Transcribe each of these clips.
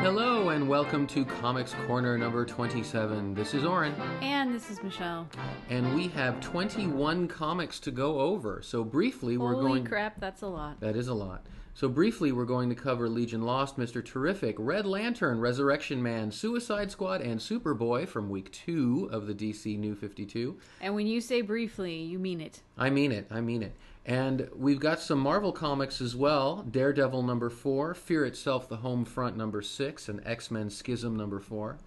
hello, and welcome to Comics Corner number 27. This is Oren. And this is Michelle. And we have 21 comics to go over. So briefly, we're going... Holy crap, that's a lot. That is a lot. So briefly, we're going to cover Legion Lost, Mr. Terrific, Red Lantern, Resurrection Man, Suicide Squad, and Superboy from week 2 of the DC New 52. And when you say briefly, you mean it. I mean it. And we've got some Marvel comics as well. Daredevil number 4, Fear Itself, The Home Front number 6, and X-Men Schism number 4.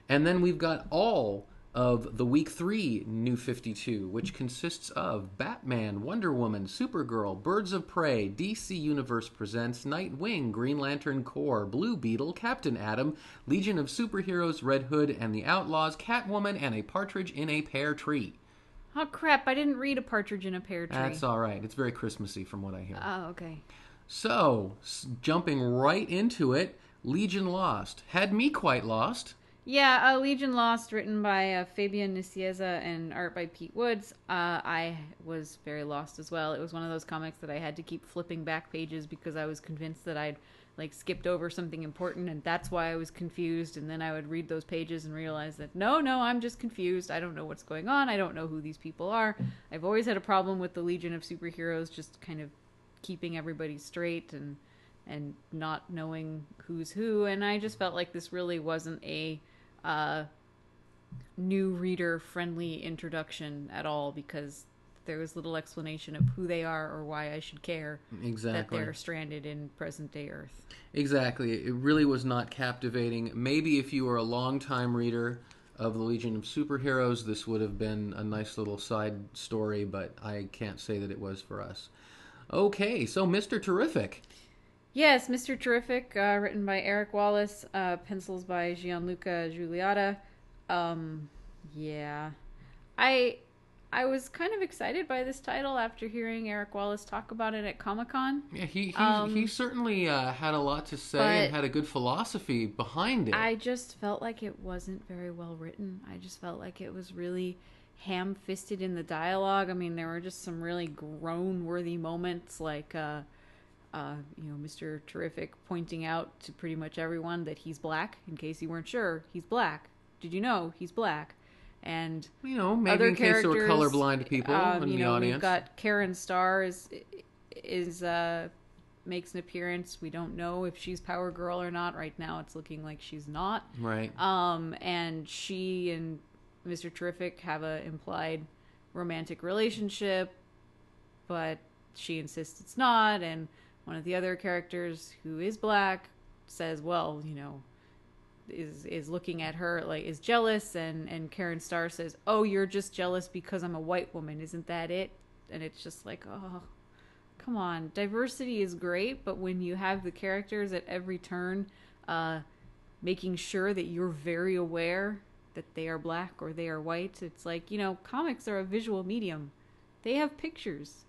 And then we've got all of the week 3 New 52, which consists of Batman, Wonder Woman, Supergirl, Birds of Prey, DC Universe Presents, Nightwing, Green Lantern Corps, Blue Beetle, Captain Atom, Legion of Superheroes, Red Hood and the Outlaws, Catwoman, and A Partridge in a Pear Tree. Oh, crap. I didn't read A Partridge in a Pear Tree. That's all right. It's very Christmassy from what I hear. Oh, okay. So, jumping right into it, Legion Lost. Had me quite lost. Yeah, Legion Lost, written by Fabian Nicieza and art by Pete Woods. I was very lost as well. It was one of those comics that I had to keep flipping back pages because I was convinced that I'd skipped over something important, and that's why I was confused. And then I would read those pages and realize that no, I'm just confused. I don't know what's going on. I don't know who these people are. I've always had a problem with the Legion of Superheroes just kind of keeping everybody straight and not knowing who's who. And I just felt like this really wasn't a new reader friendly introduction at all, because there was little explanation of who they are or why I should care that they're stranded in present day Earth. Exactly. It really was not captivating. Maybe if you were a long-time reader of the Legion of Superheroes, this would have been a nice little side story, but I can't say that it was for us. Okay, so Mr. Terrific. Yes, Mr. Terrific, written by Eric Wallace, pencils by Gianluca Giulietta. Yeah. I was kind of excited by this title after hearing Eric Wallace talk about it at Comic-Con. Yeah, he certainly had a lot to say and had a good philosophy behind it. I just felt like it wasn't very well written. I just felt like it was really ham-fisted in the dialogue. I mean, there were just some really groan-worthy moments, like, Mr. Terrific pointing out to pretty much everyone that he's black, in case you weren't sure. He's black. Did you know he's black? And maybe in case there were colorblind people in the audience. We've got Karen Starr makes an appearance. We don't know if she's Power Girl or not. Right now, it's looking like she's not. Right. And she and Mr. Terrific have a implied romantic relationship, but she insists it's not. And one of the other characters, who is black, says, well, is looking at her, is jealous, and Karen Starr says, oh, you're just jealous because I'm a white woman, isn't that it? And it's just like, oh, come on. Diversity is great, but when you have the characters at every turn making sure that you're very aware that they are black or they are white, it's like, comics are a visual medium. They have pictures.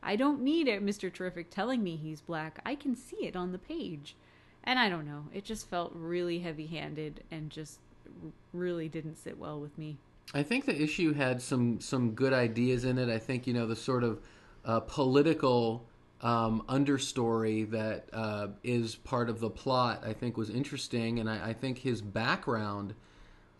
I don't need Mr. Terrific telling me he's black. I can see it on the page. And I don't know. It just felt really heavy-handed and just really didn't sit well with me. I think the issue had some good ideas in it. I think, the sort of political understory that is part of the plot, I think, was interesting. And I think his background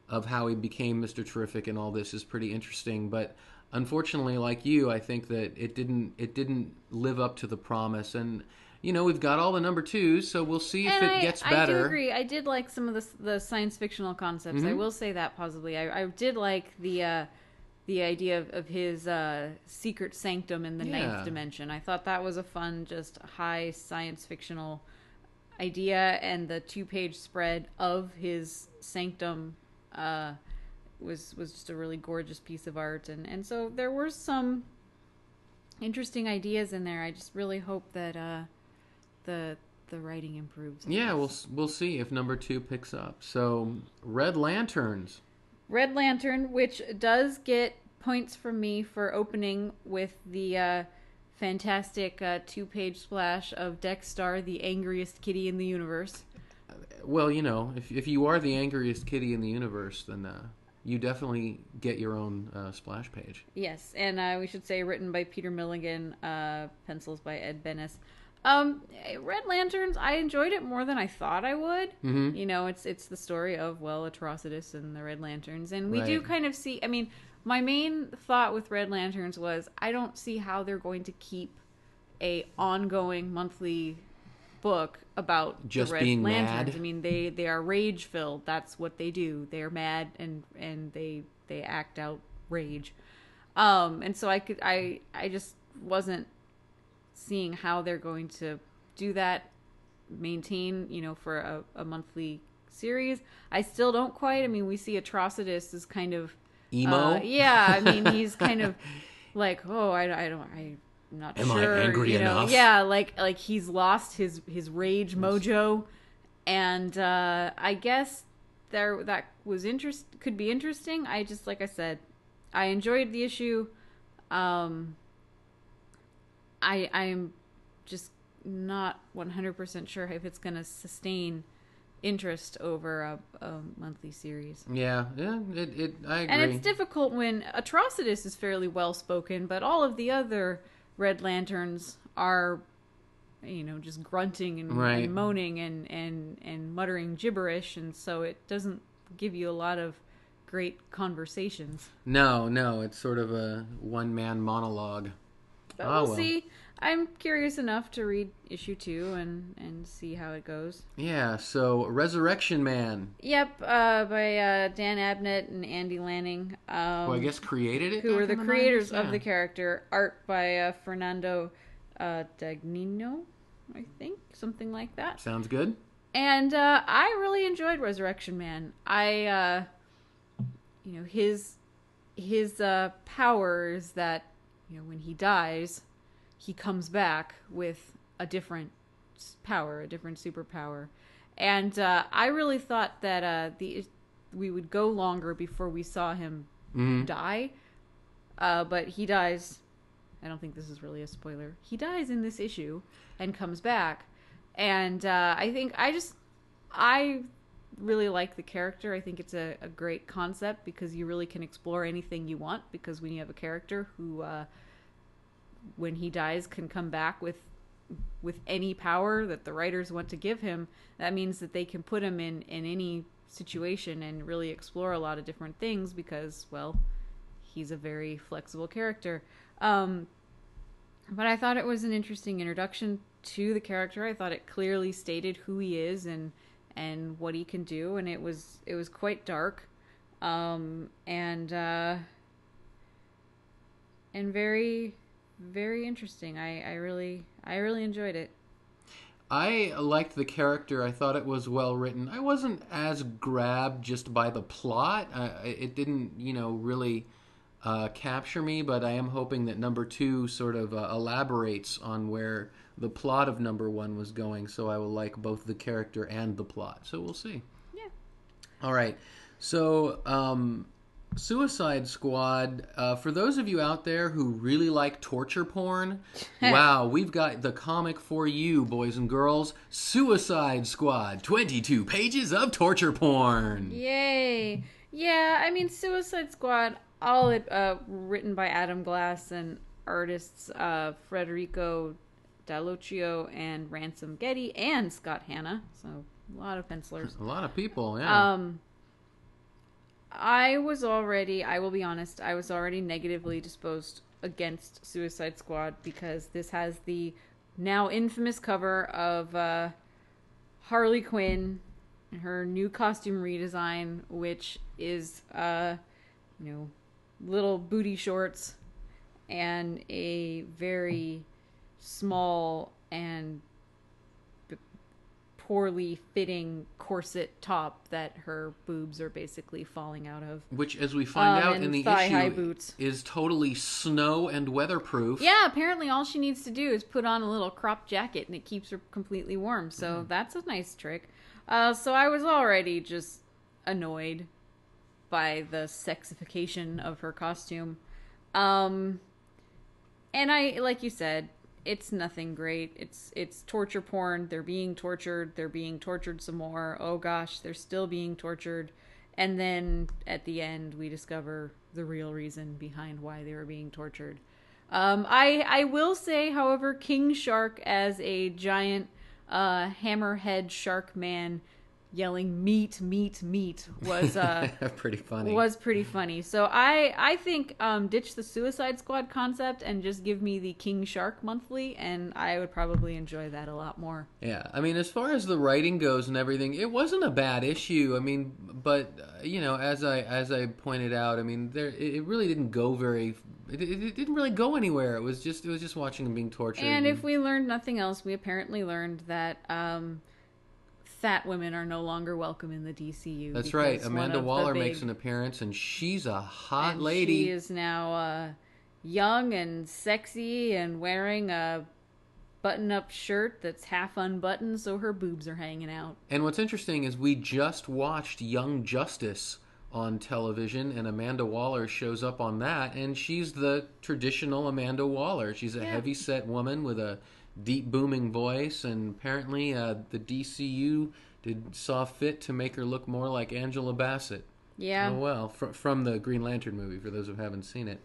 of how he became Mr. Terrific and all this is pretty interesting. But unfortunately, like you, I think that it didn't live up to the promise. And we've got all the number 2s, so we'll see if it gets better. I do agree. I did like some of the science fictional concepts. Mm-hmm. I will say that positively. I did like the idea of his secret sanctum in the ninth dimension. I thought that was a fun, just high science fictional idea, and the 2-page spread of his sanctum was just a really gorgeous piece of art, and so there were some interesting ideas in there. I just really hope that the writing improves. Yeah, we'll see if number 2 picks up. So, Red Lantern, which does get points from me for opening with the fantastic 2-page splash of Dexstar, the angriest kitty in the universe. Well, if you are the angriest kitty in the universe, then you definitely get your own splash page. Yes, and we should say written by Peter Milligan, pencils by Ed Benes. Red Lanterns, I enjoyed it more than I thought I would. Mm-hmm. You know, it's the story of, well, Atrocitus and the Red Lanterns. And we Right. do kind of see, I mean, my main thought with Red Lanterns was, I don't see how they're going to keep a ongoing monthly book about Just the Red being Lanterns. mad. I mean, they are rage filled. That's what they do. They are mad and they act out rage. And so I just wasn't seeing how they're going to do that, maintain, you know, for a monthly series. I still don't quite. I mean, we see Atrocitus is kind of Emo? yeah, I mean, he's kind of like, oh, I'm not Am sure. I angry you know? enough? Yeah, like he's lost his rage mojo, and I guess that was could be interesting. I just, like I said, I enjoyed the issue. I'm just not 100% sure if it's going to sustain interest over a monthly series. Yeah, I agree. And it's difficult when Atrocitus is fairly well spoken, but all of the other Red Lanterns are, you know, just grunting and, Right. and moaning and muttering gibberish, and so it doesn't give you a lot of great conversations. No, it's sort of a one-man monologue. But Ah, we'll well. see. I'm curious enough to read issue 2 and see how it goes. Yeah, so Resurrection Man, Yep, by Dan Abnett and Andy Lanning. who I guess created it. Who back are the in the creators 90s? of Yeah. the character. Art by Fernando Dagnino, I think. Something like that. Sounds good. And I really enjoyed Resurrection Man. You know, his power is that, you know, when he dies, he comes back with a different power, a different superpower. And I really thought that we would go longer before we saw him die. But he dies. I don't think this is really a spoiler. He dies in this issue and comes back. And I really like the character. I think it's a great concept because you really can explore anything you want, because when you have a character who when he dies can come back with any power that the writers want to give him, that means that they can put him in any situation and really explore a lot of different things because, well, he's a very flexible character. But I thought it was an interesting introduction to the character. I thought it clearly stated who he is and what he can do, and it was quite dark, and very, very interesting. I really enjoyed it. I liked the character. I thought it was well written. I wasn't as grabbed just by the plot. It didn't, really capture me, but I am hoping that number 2 sort of elaborates on where the plot of number 1 was going, so I will like both the character and the plot. So we'll see. Yeah. All right. So, Suicide Squad, for those of you out there who really like torture porn, wow, we've got the comic for you, boys and girls. Suicide Squad, 22 pages of torture porn. Yay. Yeah, I mean, Suicide Squad, all it written by Adam Glass and artists Federico Dallocchio and Ransom Getty and Scott Hanna. So a lot of pencilers. A lot of people, yeah. I will be honest, I was already negatively disposed against Suicide Squad because this has the now infamous cover of Harley Quinn, her new costume redesign, which is, little booty shorts and a very small and poorly fitting corset top that her boobs are basically falling out of. Which, as we find out and in the thigh-high issue, boots. is totally snow and weatherproof. Yeah, apparently all she needs to do is put on a little crop jacket and it keeps her completely warm. So that's a nice trick. So I was already just annoyed by the sexification of her costume. And I, like you said, it's nothing great. It's torture porn. They're being tortured. They're being tortured some more. Oh gosh, they're still being tortured. And then at the end, we discover the real reason behind why they were being tortured. I will say, however, King Shark as a giant hammerhead shark man yelling "meat, meat, meat" was Pretty funny. was pretty funny. So I think ditch the Suicide Squad concept and just give me the King Shark monthly, and I would probably enjoy that a lot more. Yeah, I mean, as far as the writing goes and everything, it wasn't a bad issue. I mean, but as I pointed out, I mean, it really didn't go very. It didn't really go anywhere. It was just watching him being tortured. And if we learned nothing else, we apparently learned that fat women are no longer welcome in the DCU. That's right. Amanda Waller makes an appearance, and she's a hot lady. She is now young and sexy and wearing a button-up shirt that's half unbuttoned, so her boobs are hanging out. And what's interesting is we just watched Young Justice on television, and Amanda Waller shows up on that, and she's the traditional Amanda Waller. She's a heavy-set woman with a deep booming voice, and apparently the DCU saw fit to make her look more like Angela Bassett. Yeah. Oh well, from the Green Lantern movie, for those who haven't seen it.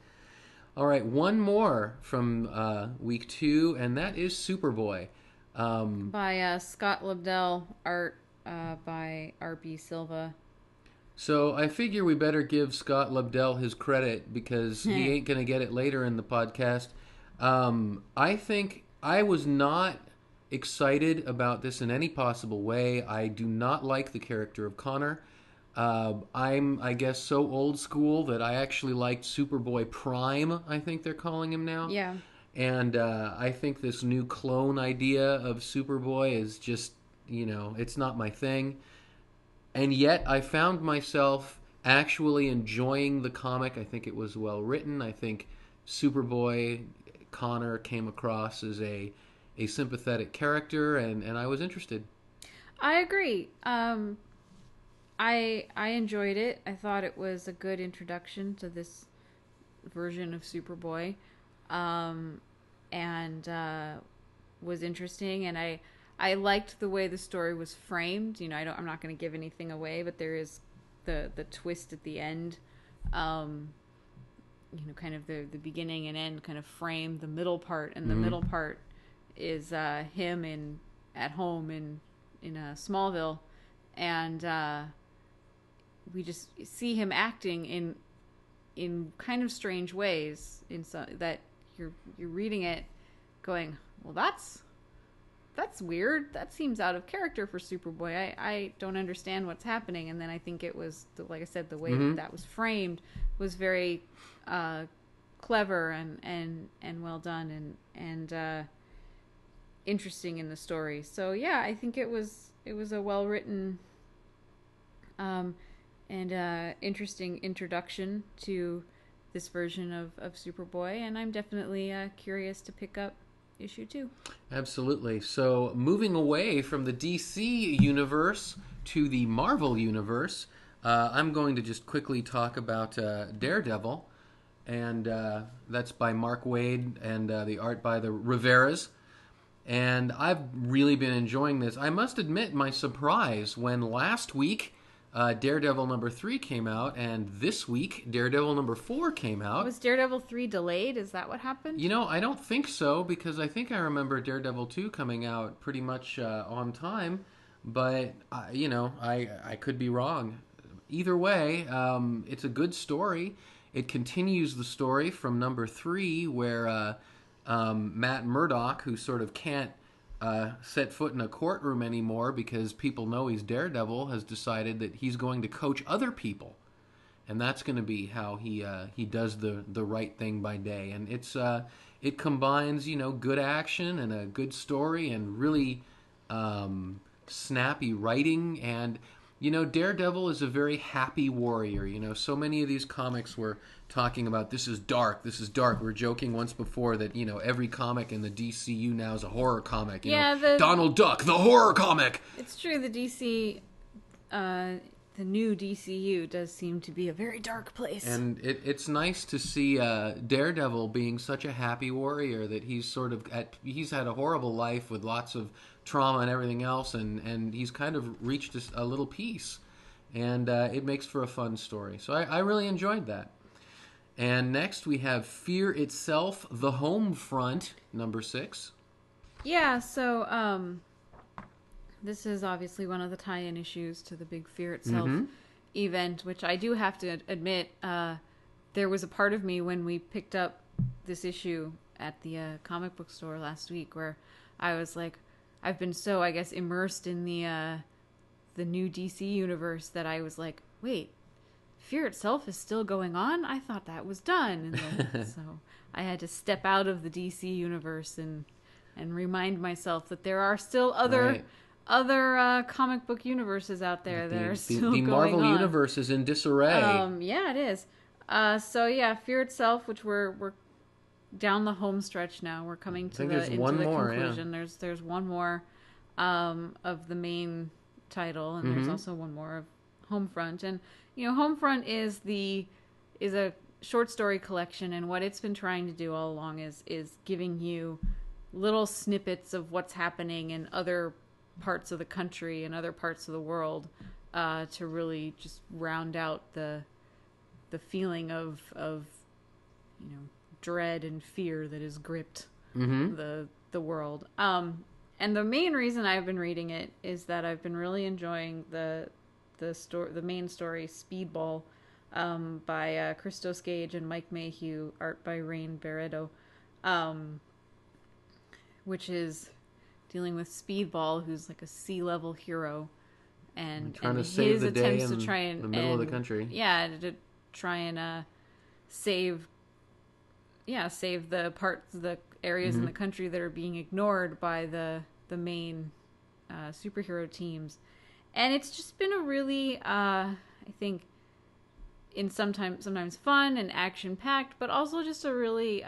All right, one more from week 2, and that is Superboy. By Scott Lobdell, art by R.B. Silva. So I figure we better give Scott Lobdell his credit, because he ain't going to get it later in the podcast. I think I was not excited about this in any possible way. I do not like the character of Connor. I'm, I guess, so old school that I actually liked Superboy Prime, I think they're calling him now. Yeah. And I think this new clone idea of Superboy is just, it's not my thing. And yet I found myself actually enjoying the comic. I think it was well written. I think Superboy Connor came across as a sympathetic character, and I was interested. I agree. I enjoyed it. I thought it was a good introduction to this version of Superboy, and was interesting. And I liked the way the story was framed. I'm not going to give anything away, but there is the twist at the end. Kind of the beginning and end kind of frame the middle part, and the middle part is him at home in Smallville, and we just see him acting in kind of strange ways, that you're reading it going, well, that's weird. That seems out of character for Superboy. I don't understand what's happening. And then I think it was, like I said, the way that was framed was very clever and well done and interesting in the story. So yeah, I think it was a well written and interesting introduction to this version of Superboy, and I'm definitely curious to pick up issue 2. Absolutely. So moving away from the DC universe to the Marvel universe, I'm going to just quickly talk about Daredevil, and that's by Mark Waid, and the art by the Riveras. And I've really been enjoying this. I must admit my surprise when last week Daredevil number 3 came out, and this week Daredevil number 4 came out. Was Daredevil 3 delayed? Is that what happened? I don't think so, because I think I remember Daredevil 2 coming out pretty much on time, but I could be wrong. Either way, it's a good story. It continues the story from number 3, where Matt Murdock, who sort of can't set foot in a courtroom anymore because people know he's Daredevil, has decided that he's going to coach other people, and that's going to be how he does the right thing by day. And it combines good action and a good story and really snappy writing. And Daredevil is a very happy warrior. So many of these comics were talking about this is dark. We were joking once before that every comic in the DCU now is a horror comic. Donald Duck, the horror comic. It's true. The DC, the new DCU does seem to be a very dark place. And it's nice to see Daredevil being such a happy warrior, that he's he's had a horrible life with lots of trauma and everything else, and he's kind of reached a little peace, and it makes for a fun story. So I really enjoyed that. And next we have Fear Itself, The Home Front, number 6. Yeah, so this is obviously one of the tie-in issues to the big Fear Itself event, which I do have to admit, there was a part of me when we picked up this issue at the comic book store last week where I was like, I've been so, I guess, immersed in the new DC universe that I was like, wait, Fear Itself is still going on? I thought that was done. And then, so I had to step out of the DC universe and remind myself that there are still other comic book universes out there that are still going on. The Marvel universe is in disarray. Yeah, it is. So yeah, Fear Itself, which we're down the home stretch now. We're coming to the conclusion. Yeah. There's one more of the main title, and there's also one more of Homefront. And Homefront is a short story collection, and what it's been trying to do all along is giving you little snippets of what's happening in other parts of the country and other parts of the world, to really just round out the feeling of dread and fear that has gripped the world. And the main reason I've been reading it is that I've been really enjoying the main story, Speedball, by Christos Gage and Mike Mayhew, art by Rain Barreto, which is dealing with Speedball, who's like a sea-level hero, and trying to save the day in the middle of the country. Yeah, to try and save the areas in the country that are being ignored by the main superhero teams. And it's just been a really, I think, sometimes fun and action-packed, but also just a really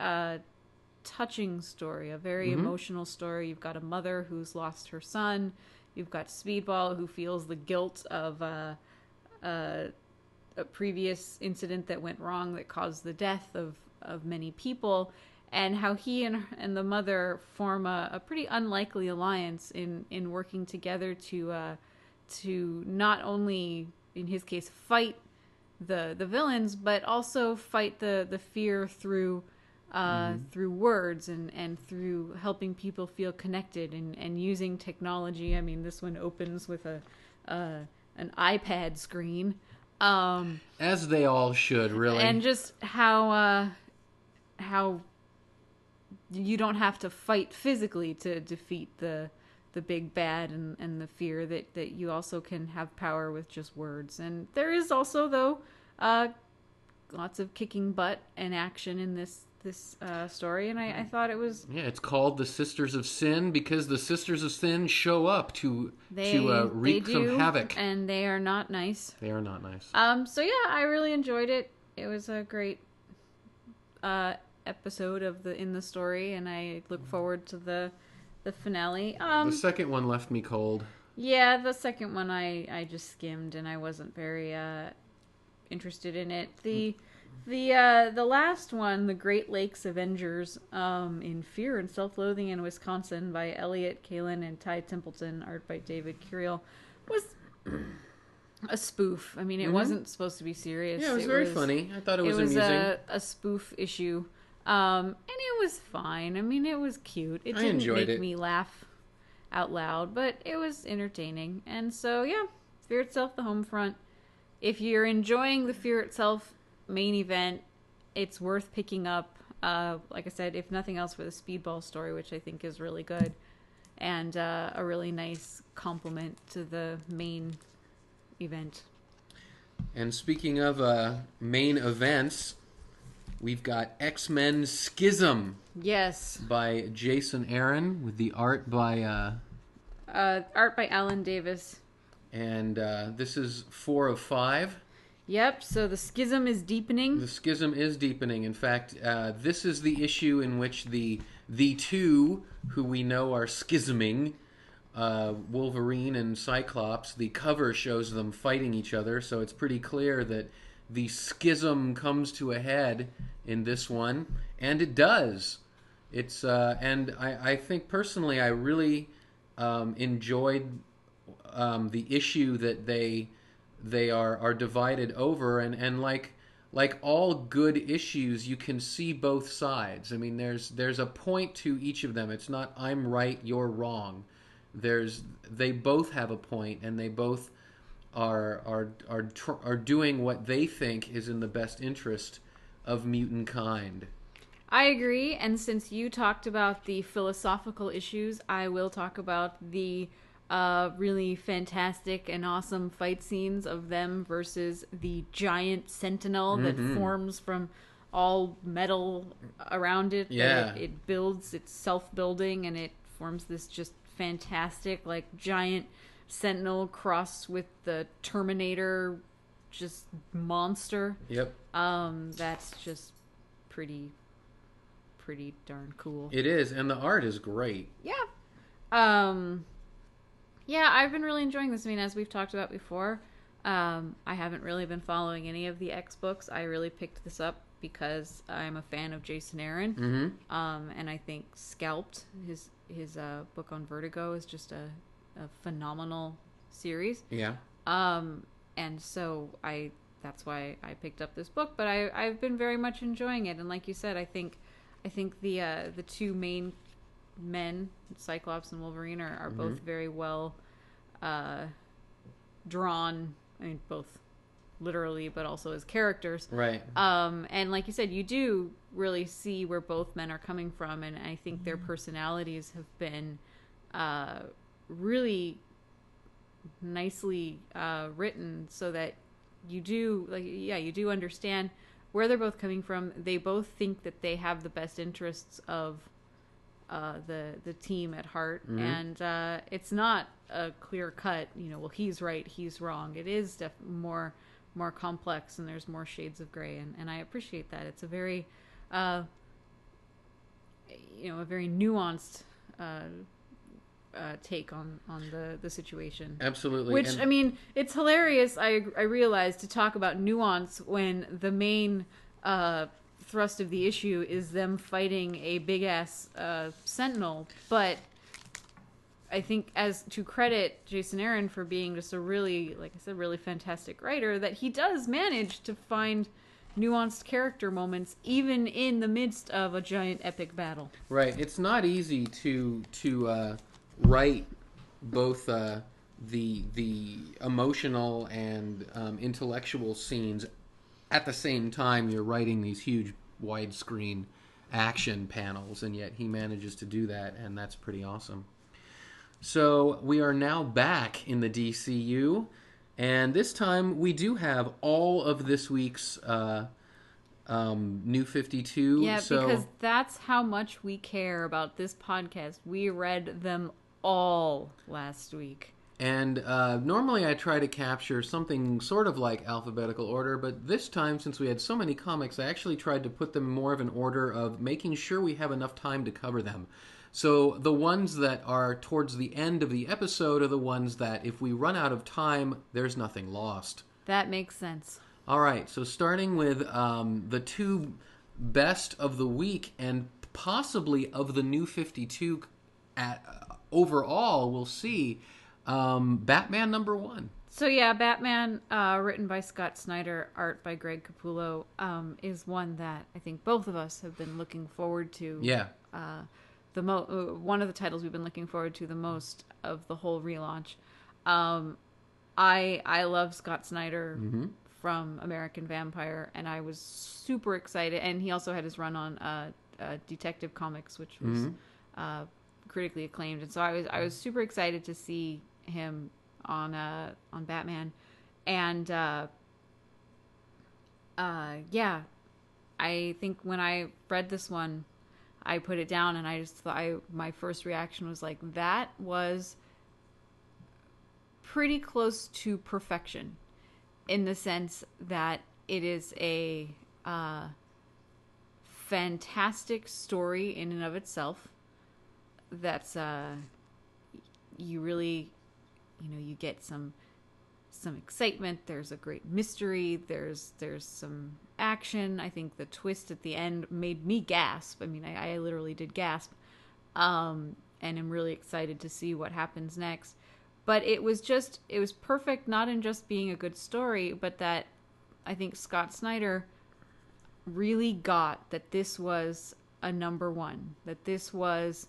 touching story, a very emotional story. You've got a mother who's lost her son. You've got Speedball, who feels the guilt of a previous incident that went wrong that caused the death of many people, and how he and the mother form a pretty unlikely alliance in working together to not only, in his case, fight the villains, but also fight the fear through words and through helping people feel connected and using technology. I mean, this one opens with an iPad screen. As they all should, really. And just how you don't have to fight physically to defeat the big bad and the fear, that you also can have power with just words. And there is also, though, lots of kicking butt and action in this story, and I thought it was... Yeah, it's called The Sisters of Sin because the Sisters of Sin show up to wreak some havoc. And they are not nice. They are not nice. So yeah, I really enjoyed it. It was a great episode in the story, and I look forward to the finale. The second one left me cold. Yeah, the second one I just skimmed, and I wasn't very interested in it. The last one, The Great Lakes Avengers, in Fear and Self-Loathing in Wisconsin, by Elliot Kalin and Ty Templeton, art by David Curiel, was a spoof. I mean, it wasn't supposed to be serious. Yeah, it was very funny. I thought it was amusing. It was a spoof issue, and it was fine. I mean, it was cute. It didn't make me laugh out loud, but it was entertaining. And so, yeah, Fear Itself, The Homefront. If you're enjoying the Fear Itself main event, it's worth picking up. Like I said, if nothing else, for the Speedball story, which I think is really good, and a really nice complement to the main event. And speaking of main events, we've got X-Men Schism. Yes. By Jason Aaron, with the art by Alan Davis. And this is 4 of 5. Yep, so the schism is deepening. The schism is deepening. In fact, this is the issue in which the two who we know are schisming, Wolverine and Cyclops, the cover shows them fighting each other, so it's pretty clear that the schism comes to a head in this one, and it does. It's and I think personally I really enjoyed the issue that they are divided over, and like like all good issues, you can see both sides. I mean, there's a point to each of them. It's not I'm right, you're wrong. They both have a point, and they both are doing what they think is in the best interest of mutant kind. I agree, and since you talked about the philosophical issues, I will talk about the really fantastic and awesome fight scenes of them versus the giant sentinel that forms from all metal around it. Yeah. It builds, it's self-building, and it forms this just fantastic, like, giant sentinel crossed with the Terminator just monster. Yep. That's just pretty darn cool. It is, and the art is great. Yeah. Yeah, I've been really enjoying this. I mean, as we've talked about before, I haven't really been following any of the X books. I really picked this up because I'm a fan of Jason Aaron. Mm-hmm. And I think Scalped, his book on Vertigo, is just a phenomenal series. Yeah. And so that's why I picked up this book, but I've been very much enjoying it. And like you said, I think the two main men, Cyclops and Wolverine, are both very well drawn. I mean, both literally, but also as characters. Right. And like you said, you do really see where both men are coming from, and I think their personalities have been really nicely written, so that you do understand where they're both coming from. They both think that they have the best interests of the team at heart, and it's not a clear cut, well, he's right, he's wrong. It is more complex, and there's more shades of gray, and I appreciate that. It's a very a very nuanced take on the situation. Absolutely. Which, I mean, it's hilarious, I realize, to talk about nuance when the main thrust of the issue is them fighting a big-ass sentinel. But I think, as to credit Jason Aaron for being just a really, like I said, really fantastic writer, that he does manage to find nuanced character moments even in the midst of a giant epic battle. Right. It's not easy to write both the emotional and intellectual scenes at the same time you're writing these huge widescreen action panels, and yet he manages to do that, and that's pretty awesome. So we are now back in the DCU, and this time we do have all of this week's New 52. Yeah, because that's how much we care about this podcast. We read them all last week. And normally I try to capture something sort of like alphabetical order, but this time, since we had so many comics, I actually tried to put them more of an order of making sure we have enough time to cover them. So the ones that are towards the end of the episode are the ones that, if we run out of time, there's nothing lost. That makes sense. All right, so starting with the two best of the week and possibly of the New 52 overall, we'll see. Batman #1. So yeah, Batman, written by Scott Snyder, art by Greg Capullo, is one that I think both of us have been looking forward to. Yeah. One of the titles we've been looking forward to the most of the whole relaunch. I love Scott Snyder from American Vampire, and I was super excited. And he also had his run on Detective Comics, which was critically acclaimed, and so I was super excited to see him on Batman. And yeah, I think when I read this one, I put it down, and I just thought, my first reaction was like, that was pretty close to perfection, in the sense that it is a fantastic story in and of itself. That's you really, you get some excitement. There's a great mystery. There's some action. I think the twist at the end made me gasp. I mean, I literally did gasp, and I'm really excited to see what happens next. But it was perfect, not in just being a good story, but that I think Scott Snyder really got that this was a number one, that this was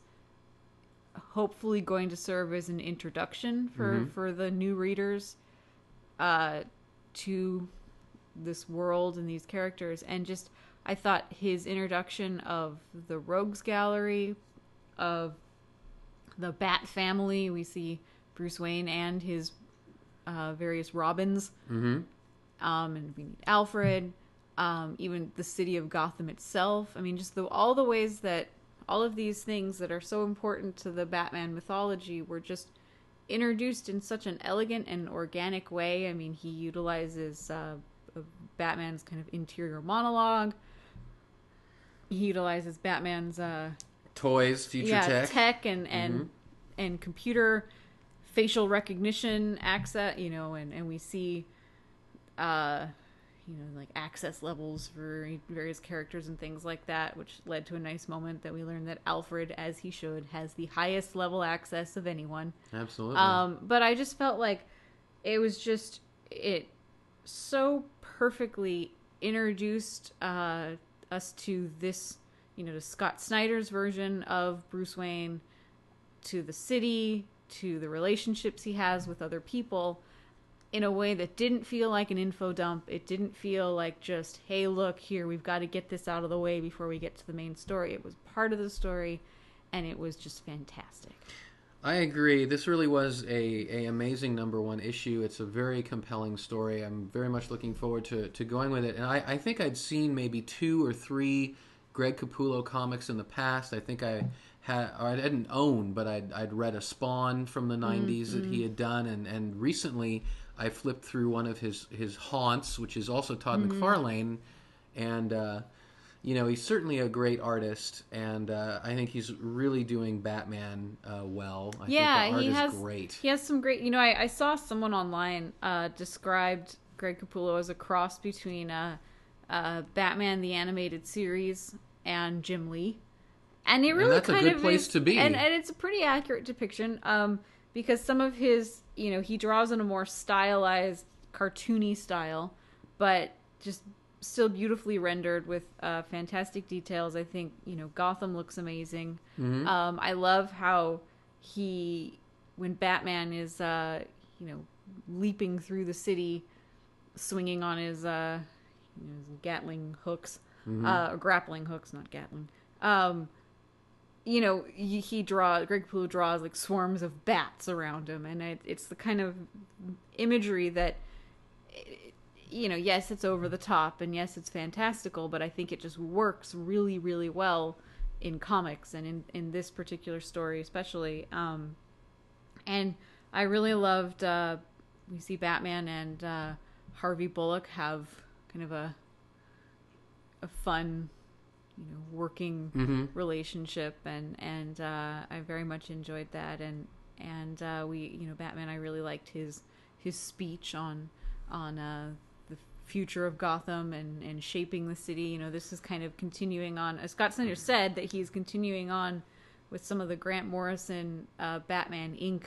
hopefully going to serve as an introduction for the new readers to this world and these characters. And just, I thought his introduction of the Rogues Gallery, of the Bat family, we see Bruce Wayne and his various Robins, and we need Alfred, even the city of Gotham itself. I mean, just all the ways that all of these things that are so important to the Batman mythology were just introduced in such an elegant and organic way. I mean, he utilizes Batman's kind of interior monologue. He utilizes Batman's toys, future tech and computer facial recognition access, and we see like access levels for various characters and things like that, which led to a nice moment that we learned that Alfred, as he should, has the highest level access of anyone. Absolutely. But I just felt like it so perfectly introduced us to this, to Scott Snyder's version of Bruce Wayne, to the city, to the relationships he has with other people, in a way that didn't feel like an info dump. It didn't feel like just, hey, look here, we've got to get this out of the way before we get to the main story. It was part of the story, and it was just fantastic. I agree. This really was a amazing number one issue. It's a very compelling story. I'm very much looking forward to going with it. And I think I'd seen maybe 2 or 3 Greg Capullo comics in the past. I think I didn't own, but I'd read a Spawn from the 90s that he had done, and recently I flipped through one of his Haunts, which is also Todd McFarlane, and he's certainly a great artist, and I think he's really doing Batman well. I think the art is great. He has some great. I saw someone online described Greg Capullo as a cross between Batman the Animated Series and Jim Lee. And it really that's a good place to be. And it's a pretty accurate depiction, because some of his, he draws in a more stylized, cartoony style, but just still beautifully rendered with fantastic details. I think, Gotham looks amazing. I love how when Batman is, leaping through the city, swinging on his Gatling hooks, or grappling hooks, not Gatling. Greg Capullo draws like swarms of bats around him, and it's the kind of imagery that, yes, it's over the top, and yes, it's fantastical, but I think it just works really, really well in comics, and in this particular story especially. And I really loved, we see Batman and Harvey Bullock have kind of a fun, working relationship, and I very much enjoyed that, and Batman, I really liked his speech on the future of Gotham and shaping the city. This is kind of continuing on, as Scott Snyder said, that he's continuing on with some of the Grant Morrison Batman Inc.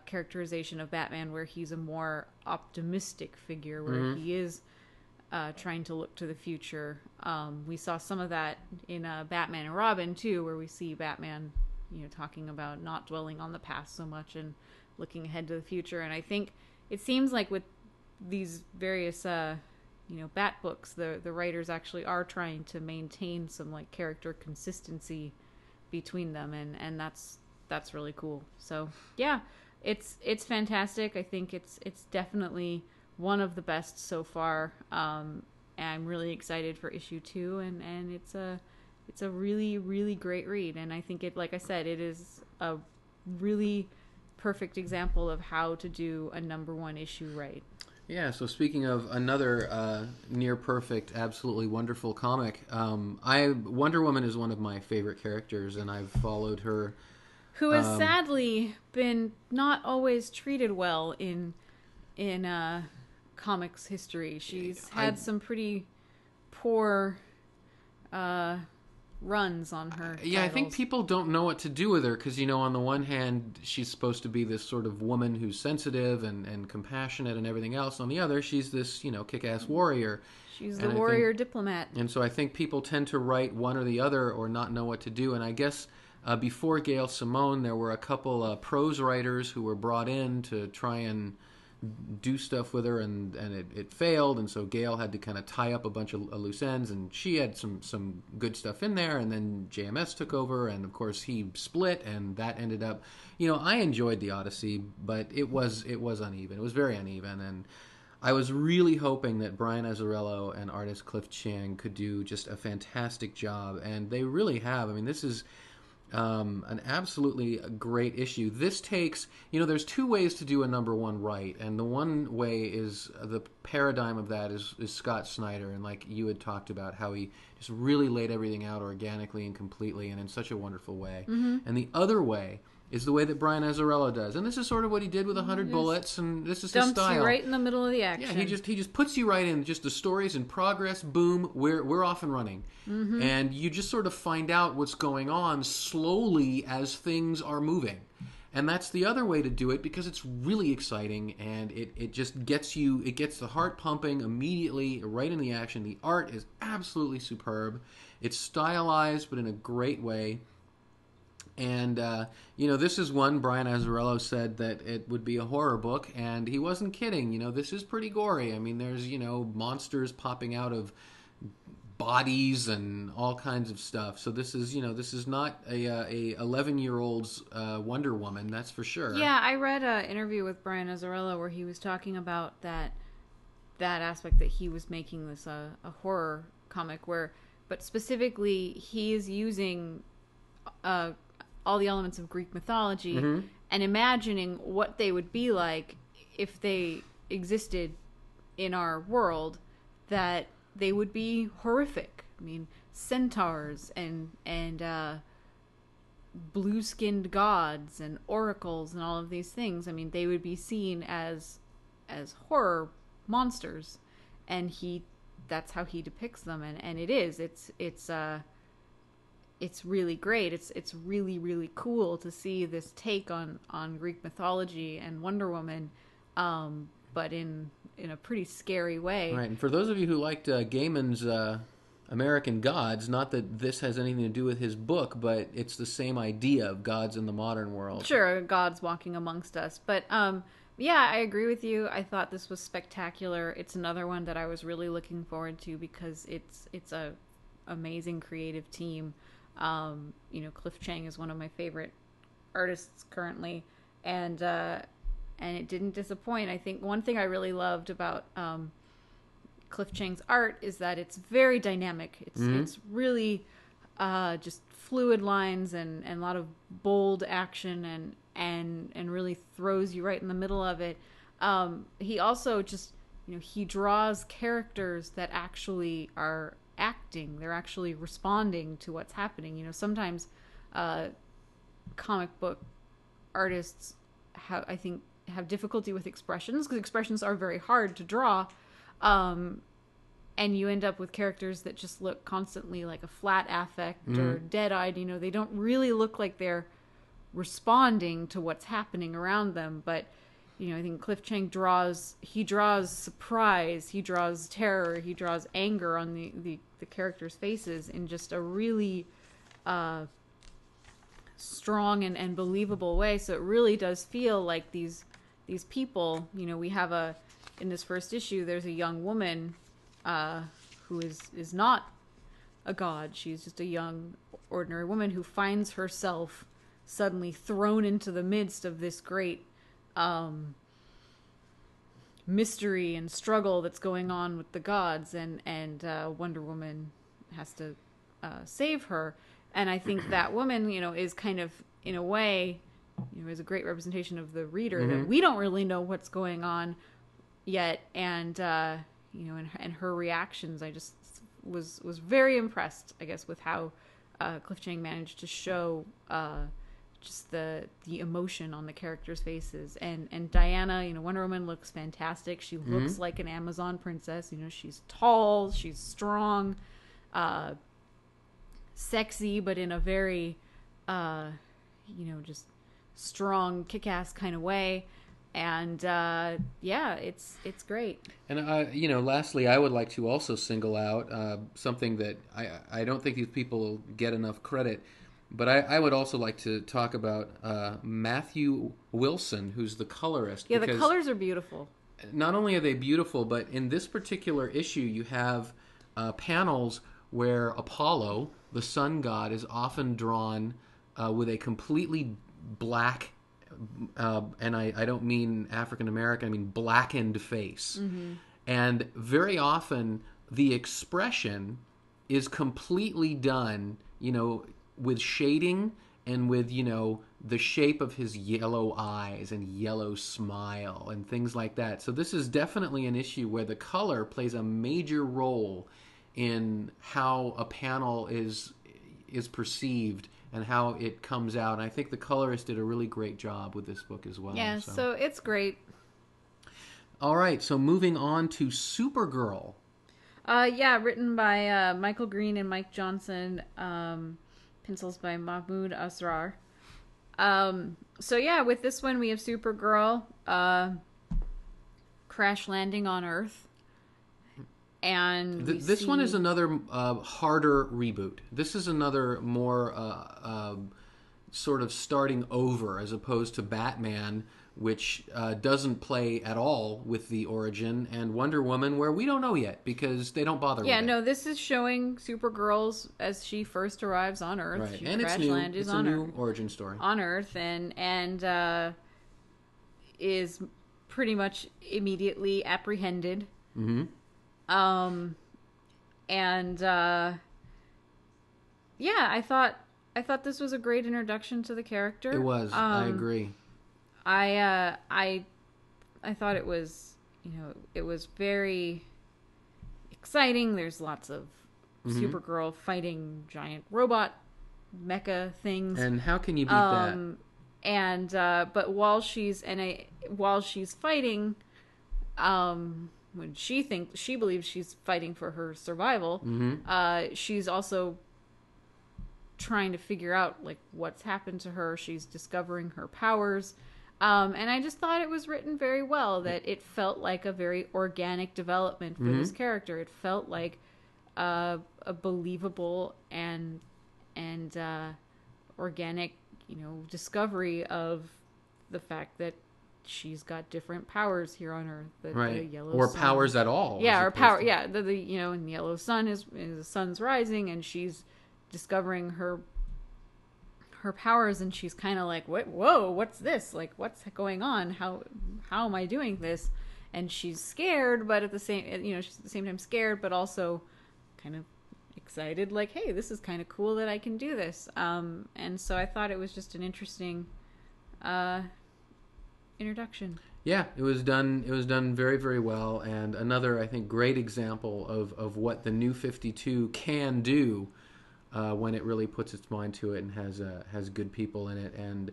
Characterization of Batman, where he's a more optimistic figure, where he is trying to look to the future. We saw some of that in Batman and Robin too, where we see Batman, talking about not dwelling on the past so much and looking ahead to the future. And I think it seems like with these various, Bat books, the writers actually are trying to maintain some like character consistency between them, and that's really cool. So yeah, it's fantastic. I think it's definitely one of the best so far. And I'm really excited for issue 2, and it's a really, really great read. And I think like I said, it is a really perfect example of how to do a number 1 issue right. Yeah, so speaking of another near perfect, absolutely wonderful comic, Wonder Woman is one of my favorite characters, and I've followed her. Who has sadly been not always treated well in comics history. She's had some pretty poor runs on her Yeah, titles. I think people don't know what to do with her because, on the one hand, she's supposed to be this sort of woman who's sensitive and compassionate and everything else. On the other, she's this, kick-ass warrior. She's the warrior diplomat. And so I think people tend to write one or the other or not know what to do. And I guess before Gail Simone, there were a couple prose writers who were brought in to try and do stuff with her, and it failed. And so Gail had to kind of tie up a bunch of loose ends, and she had some good stuff in there. And then JMS took over, and of course he split, and that ended up, I enjoyed the Odyssey, but it was uneven. It was very uneven, and I was really hoping that Brian Azzarello and artist Cliff Chiang could do just a fantastic job, and they really have. I mean, this is an absolutely great issue. This takes, there's two ways to do a number one right, and the one way is the paradigm of that is Scott Snyder, and like you had talked about how he just really laid everything out organically and completely and in such a wonderful way. Mm-hmm. And the other way is the way that Brian Azzarello does, and this is sort of what he did with 100 Bullets, and this is his style. Dumps you right in the middle of the action. Yeah, he just puts you right in. Just the story's in progress. Boom, we're off and running, and you just sort of find out what's going on slowly as things are moving, and that's the other way to do it because it's really exciting and it just gets you. It gets the heart pumping immediately, right in the action. The art is absolutely superb. It's stylized, but in a great way. And, this is one, Brian Azzarello said that it would be a horror book, and he wasn't kidding. This is pretty gory. I mean, there's, monsters popping out of bodies and all kinds of stuff. So this is, this is not a 11-year-old's Wonder Woman, that's for sure. Yeah, I read an interview with Brian Azzarello where he was talking about that aspect that he was making this a horror comic but specifically he is using all the elements of Greek mythology and imagining what they would be like if they existed in our world, that they would be horrific. I mean, centaurs and blue-skinned gods and oracles and all of these things. I mean, they would be seen as horror monsters, and that's how he depicts them, and it's really great. It's really, really cool to see this take on Greek mythology and Wonder Woman, but in a pretty scary way. Right, and for those of you who liked Gaiman's American Gods, not that this has anything to do with his book, but it's the same idea of gods in the modern world. Sure, gods walking amongst us. But yeah, I agree with you. I thought this was spectacular. It's another one that I was really looking forward to because it's a amazing creative team. Cliff Chiang is one of my favorite artists currently, and it didn't disappoint. I think one thing I really loved about Cliff Chiang's art is that it's very dynamic. It's really just fluid lines and a lot of bold action and really throws you right in the middle of it. He also just he draws characters that actually are acting. They're actually responding to what's happening. Sometimes comic book artists have difficulty with expressions because expressions are very hard to draw, and you end up with characters that just look constantly like a flat affect or dead-eyed. They don't really look like they're responding to what's happening around them. But I think Cliff Chiang draws surprise, he draws terror, he draws anger on the characters' faces in just a really strong and believable way. So it really does feel like these people, we have in this first issue, there's a young woman who is not a god. She's just a young, ordinary woman who finds herself suddenly thrown into the midst of this great mystery and struggle that's going on with the gods, and Wonder Woman has to save her. And I think that woman, is kind of, in a way, is a great representation of the reader, that we don't really know what's going on yet, and and her reactions. I just was very impressed, I guess, with how Cliff Chiang managed to show just the emotion on the characters' faces. And Diana, Wonder Woman looks fantastic. She looks like an Amazon princess. She's tall, she's strong, sexy, but in a very, just strong, kick-ass kind of way. And yeah, it's great. And lastly, I would like to also single out something that I don't think these people get enough credit, but I would also like to talk about Matthew Wilson, who's the colorist. Yeah, the colors are beautiful. Not only are they beautiful, but in this particular issue, you have panels where Apollo, the sun god, is often drawn with a completely black, and I don't mean African American, I mean blackened face. Mm-hmm. And very often the expression is completely done, with shading and with, the shape of his yellow eyes and yellow smile and things like that. So this is definitely an issue where the color plays a major role in how a panel is perceived and how it comes out. And I think the colorist did a really great job with this book as well. Yeah, so it's great. All right, so moving on to Supergirl. Yeah, written by Michael Green and Mike Johnson, pencils by Mahmoud Asrar. So yeah, with this one we have Supergirl crash landing on Earth. And this one is another harder reboot. This is another more sort of starting over as opposed to Batman, which doesn't play at all with the origin, and Wonder Woman, where we don't know yet because they don't bother with it. Yeah, no, this is showing Supergirl's as she first arrives on Earth. Right, she and it's new. It's a new origin story. On Earth, and is pretty much immediately apprehended. Mm-hmm. Yeah, I thought this was a great introduction to the character. It was. I agree. I thought it was, it was very exciting. There's lots of Supergirl fighting giant robot mecha things. And how can you beat that? And but while she's fighting, when she believes she's fighting for her survival, she's also trying to figure out like what's happened to her. She's discovering her powers. And I just thought it was written very well, that it felt like a very organic development for this character. It felt like a believable and organic, discovery of the fact that she's got different powers here on Earth. The yellow or sun, powers at all. Yeah, or power. Yeah, and the yellow sun is the sun's rising, and she's discovering her powers, and she's kind of like, whoa, what's this? Like, what's going on? How am I doing this? And she's scared, but at the same, she's at the same time scared, but also kind of excited, like, hey, this is kind of cool that I can do this. And so I thought it was just an interesting introduction. Yeah, it was done very, very well, and another, I think, great example of what the New 52 can do when it really puts its mind to it and has good people in it. And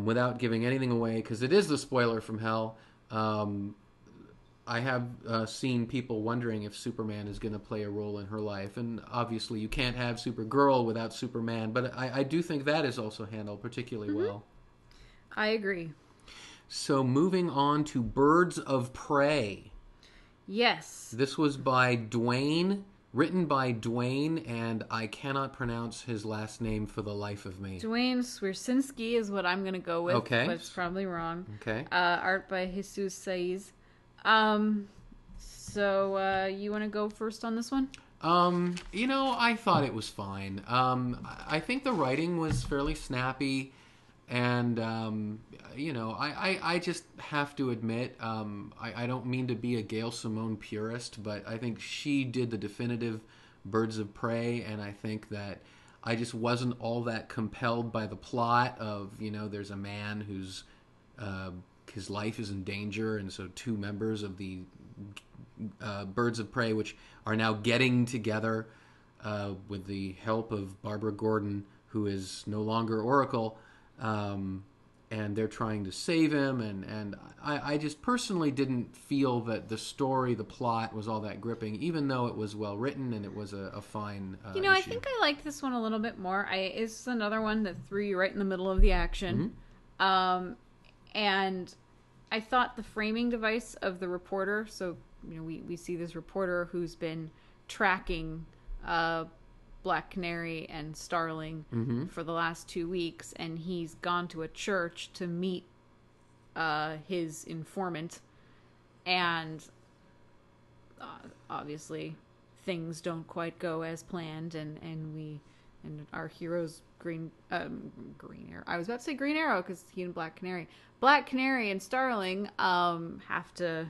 without giving anything away, because it is the spoiler from hell, I have seen people wondering if Superman is going to play a role in her life. And obviously you can't have Supergirl without Superman, but I do think that is also handled particularly well. I agree. So moving on to Birds of Prey. Yes. This was by Dwayne, written by Dwayne, and I cannot pronounce his last name for the life of me. Dwayne Swierczynski is what I'm going to go with, okay, but it's probably wrong. Okay. Art by Jesus Saiz. So you want to go first on this one? I thought it was fine. I think the writing was fairly snappy. And, I just have to admit, I don't mean to be a Gail Simone purist, but I think she did the definitive Birds of Prey, and I think that I just wasn't all that compelled by the plot of, there's a man whose his life is in danger, and so two members of the Birds of Prey, which are now getting together with the help of Barbara Gordon, who is no longer Oracle, and they're trying to save him, and I just personally didn't feel that the story, the plot, was all that gripping, even though it was well written and it was a fine issue. I think I liked this one a little bit more. It's another one that threw you right in the middle of the action. And I thought the framing device of the reporter, so we see this reporter who's been tracking Black Canary and Starling for the last 2 weeks, and he's gone to a church to meet his informant, and obviously things don't quite go as planned, and our heroes Green Arrow. I was about to say Green Arrow because he and Black Canary and Starling have to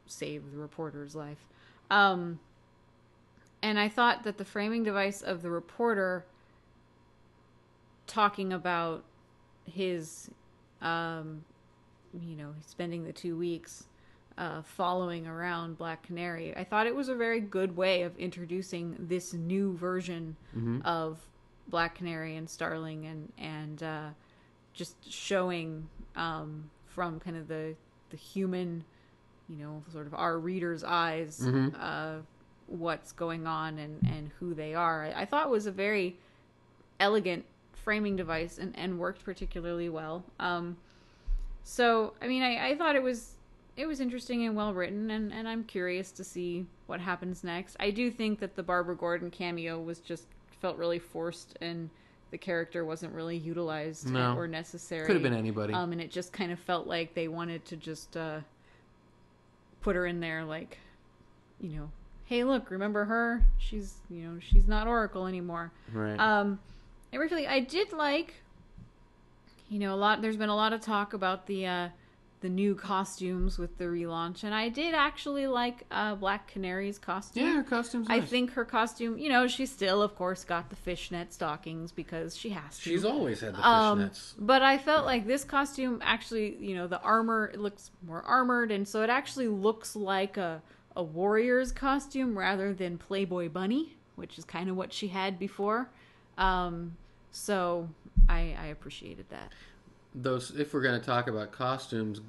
save the reporter's life. And I thought that the framing device of the reporter talking about his spending the 2 weeks following around Black Canary, I thought it was a very good way of introducing this new version of Black Canary and Starling, and just showing from kind of the human, sort of our readers' eyes, what's going on and who they are. I thought it was a very elegant framing device and worked particularly well. So, I mean, I thought it was interesting and well written, and I'm curious to see what happens next. I do think that the Barbara Gordon cameo felt really forced, and the character wasn't really utilized or necessary. Could have been anybody. And it just kind of felt like they wanted to just put her in there, like, hey, look, remember her? She's not Oracle anymore. Right. I did like, there's been a lot of talk about the new costumes with the relaunch, and I did actually like Black Canary's costume. Yeah, her costume's nice. I think her costume, she still, of course, got the fishnet stockings because she has to. She's always had the fishnets. But I felt like this costume actually, the armor, it looks more armored, and so it actually looks like a warrior's costume rather than Playboy Bunny, which is kind of what she had before. So I appreciated that. If we're going to talk about costumes,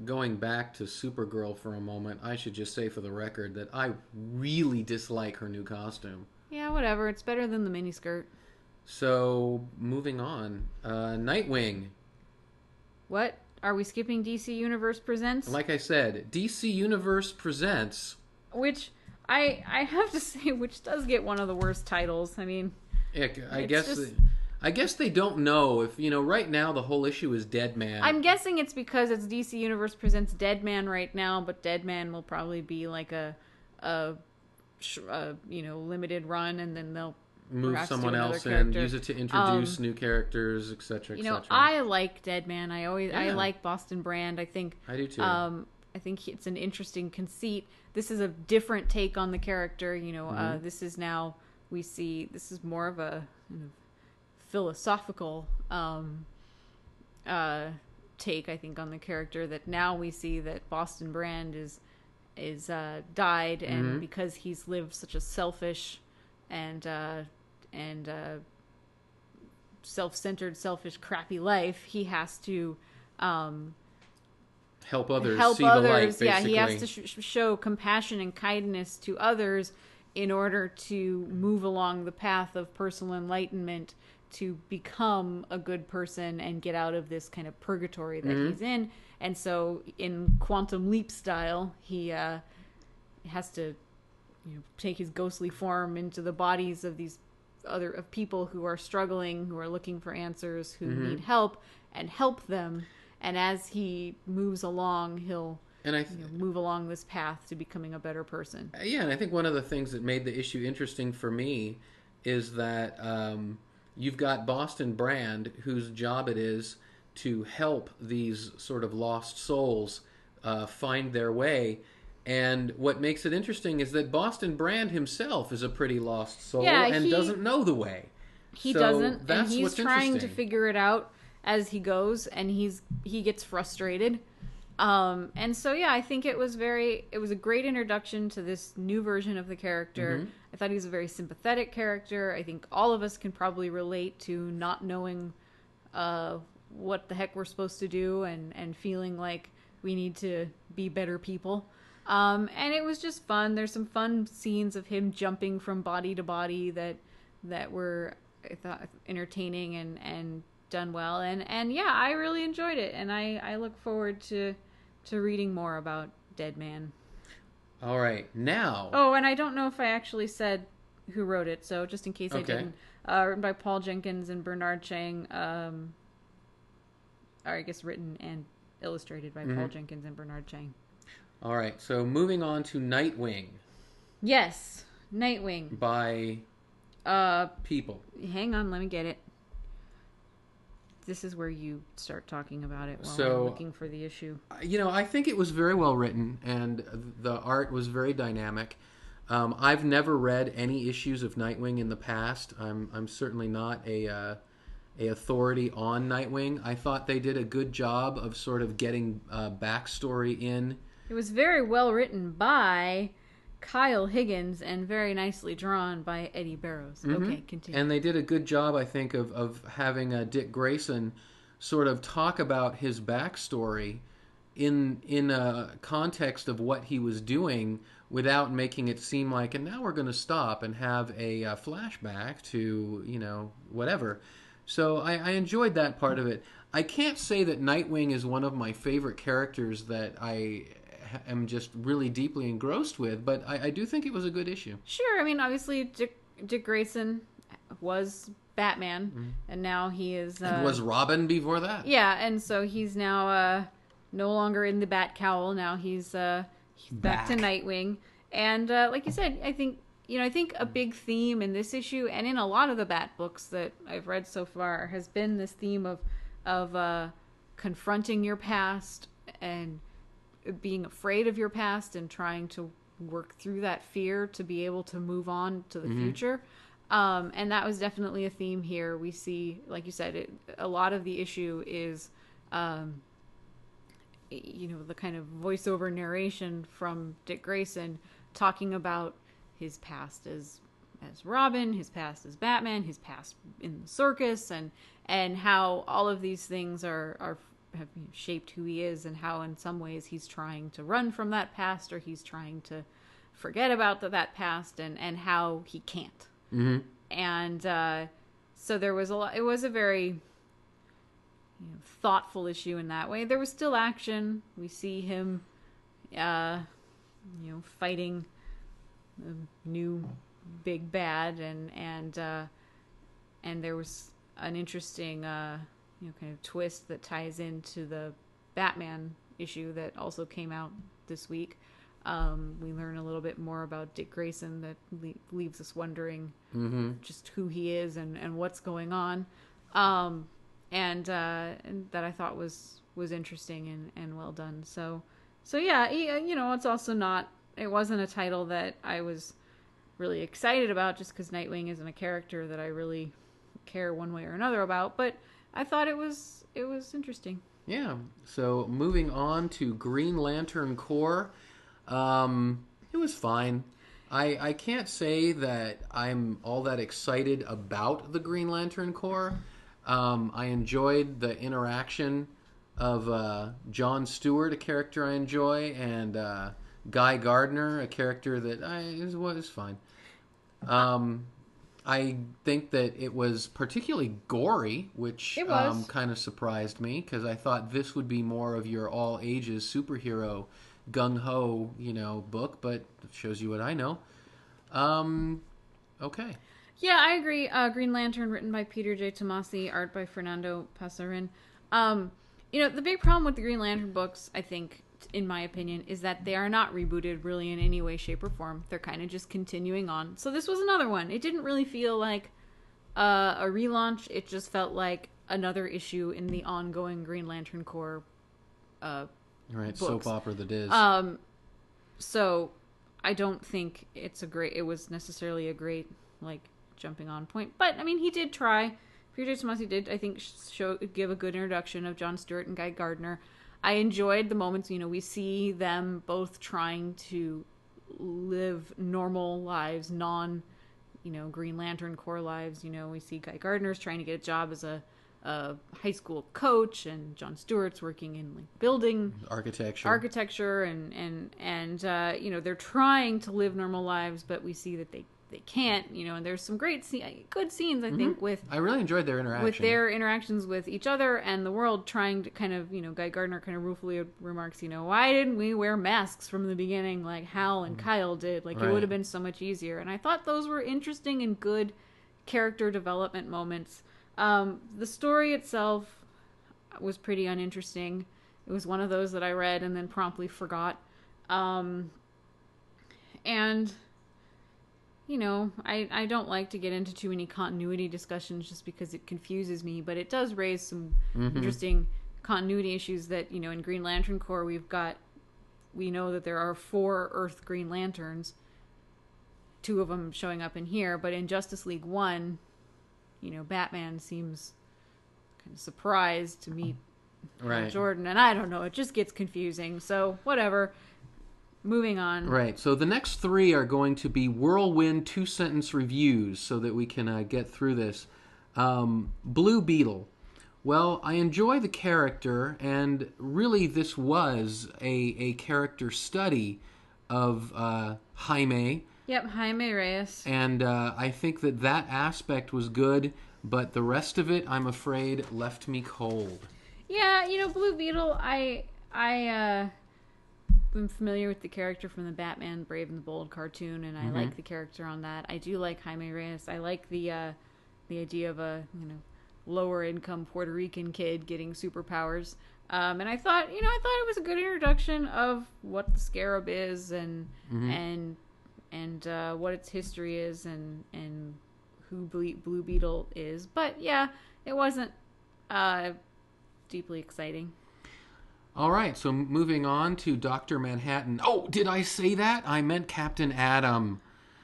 going back to Supergirl for a moment, I should just say for the record that I really dislike her new costume. Yeah, whatever. It's better than the miniskirt. So, moving on. Nightwing. What? Are we skipping DC Universe Presents? Like I said, DC Universe Presents. Which, I have to say, which does get one of the worst titles. I mean... I guess they don't know if, right now the whole issue is Dead Man. I'm guessing it's because it's DC Universe Presents Dead Man right now, but Dead Man will probably be like a limited run, and then they'll move someone else in, use it to introduce new characters, etc., etc. I like Dead Man. I like Boston Brand. I think I do too. I think it's an interesting conceit. This is a different take on the character. This is now this is more of a philosophical take, I think, on the character, that now we see that Boston Brand is died, and because he's lived such a selfish and self-centered, selfish, crappy life, he has to help others see the light, basically. Yeah, he has to show compassion and kindness to others in order to move along the path of personal enlightenment, to become a good person and get out of this kind of purgatory that he's in. And so in Quantum Leap style, he has to take his ghostly form into the bodies of these of people who are struggling, who are looking for answers, who need help, and help them. And as he moves along, he'll move along this path to becoming a better person. Yeah, and I think one of the things that made the issue interesting for me is that you've got Boston Brand, whose job it is to help these sort of lost souls find their way. And what makes it interesting is that Boston Brand himself is a pretty lost soul and doesn't know the way. He doesn't, and he's trying to figure it out as he goes, and he gets frustrated. And so, yeah, I think it was a great introduction to this new version of the character. I thought he was a very sympathetic character. I think all of us can probably relate to not knowing what the heck we're supposed to do, and feeling like we need to be better people. And it was just fun. There's some fun scenes of him jumping from body to body that were, I thought, entertaining and done well, and yeah, I really enjoyed it, and I look forward to reading more about Dead Man. All right, now. Oh, and I don't know if I actually said who wrote it, so just in case I Okay. didn't, written by Paul Jenkins and Bernard Chang, or I guess written and illustrated by Paul Jenkins and Bernard Chang. All right, so moving on to Nightwing Yes, Nightwing. by people. Hang on, let me get it. This is where you start talking about it while So- I'm looking for the issue. I think it was very well written, and the art was very dynamic. I've never read any issues of Nightwing in the past. I'm certainly not a authority on Nightwing. I thought they did a good job of sort of getting backstory in. It was very well written by Kyle Higgins and very nicely drawn by Eddie Barrows. Okay, continue. And they did a good job, I think, of having Dick Grayson sort of talk about his backstory in a context of what he was doing without making it seem like, and now we're going to stop and have a flashback to, whatever. So I enjoyed that part of it. I can't say that Nightwing is one of my favorite characters that I am just really deeply engrossed with, but I do think it was a good issue. Sure, I mean, obviously Dick Grayson was Batman, and now he is... and was Robin before that. Yeah, and so he's now no longer in the Bat Cowl. Now he's back to Nightwing. And like you said, I think a big theme in this issue and in a lot of the Bat books that I've read so far has been this theme of confronting your past and being afraid of your past and trying to work through that fear to be able to move on to the future. And that was definitely a theme here. We see, like you said, a lot of the issue is, the kind of voiceover narration from Dick Grayson talking about his past as Robin, his past as Batman, his past in the circus, and how all of these things have shaped who he is, and how in some ways he's trying to run from that past, or he's trying to forget about that past, and how he can't. Mm-hmm. And so there was a lot. It was a very thoughtful issue in that way. There was still action. We see him, fighting a new big bad, and there was an interesting kind of twist that ties into the Batman issue that also came out this week. We learn a little bit more about Dick Grayson that leaves us wondering just who he is and what's going on, and that I thought was interesting and well done. So yeah, it's also not. It wasn't a title that I was really excited about just because Nightwing isn't a character that I really care one way or another about, but I thought it was interesting. Yeah. So moving on to Green Lantern Corps, it was fine. I can't say that I'm all that excited about the Green Lantern Corps. I enjoyed the interaction of Jon Stewart, a character I enjoy, and Guy Gardner, a character that was fine. I think that it was particularly gory, which kind of surprised me, because I thought this would be more of your all-ages superhero gung-ho, book, but it shows you what I know. Okay. Yeah, I agree. Green Lantern, written by Peter J. Tomasi, art by Fernando Pasarin. The big problem with the Green Lantern books, I think, in my opinion, is that they are not rebooted really in any way, shape, or form. They're kind of just continuing on. So this was another one. It didn't really feel like a relaunch. It just felt like another issue in the ongoing Green Lantern Corps Right, books. soap opera that is. So I don't think it was necessarily a great, jumping on point. But, I mean, he did try. Peter J. Tomasi did, I think, give a good introduction of Jon Stewart and Guy Gardner. I enjoyed the moments, we see them both trying to live normal lives, Green Lantern Corps lives. We see Guy Gardner's trying to get a job as a high school coach, and Jon Stewart's working in building architecture, and they're trying to live normal lives, but we see that they they can't, and there's some good scenes, I think, with I really enjoyed their interaction. With their interactions with each other and the world, trying to kind of, Guy Gardner kind of ruefully remarks, why didn't we wear masks from the beginning like Hal and Kyle did? Like, it would have been so much easier. And I thought those were interesting and good character development moments. The story itself was pretty uninteresting. It was one of those that I read and then promptly forgot. And I don't like to get into too many continuity discussions just because it confuses me, but it does raise some interesting continuity issues that, in Green Lantern Corps we know that there are 4 Earth Green Lanterns, 2 of them showing up in here, but in Justice League 1, Batman seems kind of surprised to meet Hal Jordan, and I don't know, it just gets confusing, so whatever. Moving on. Right. So the next 3 are going to be whirlwind 2-sentence reviews so that we can get through this. Blue Beetle. Well, I enjoy the character, and really this was a character study of Jaime. Yep, Jaime Reyes. And I think that aspect was good, but the rest of it, I'm afraid, left me cold. Yeah, Blue Beetle, I'm familiar with the character from the Batman Brave and the Bold cartoon, and I like the character on that. I do like Jaime Reyes. I like the idea of a lower income Puerto Rican kid getting superpowers. And I thought it was a good introduction of what the Scarab is and what its history is and who Blue Beetle is. But yeah, it wasn't deeply exciting. All right, so moving on to Dr. Manhattan. Oh, did I say that? I meant Captain Atom.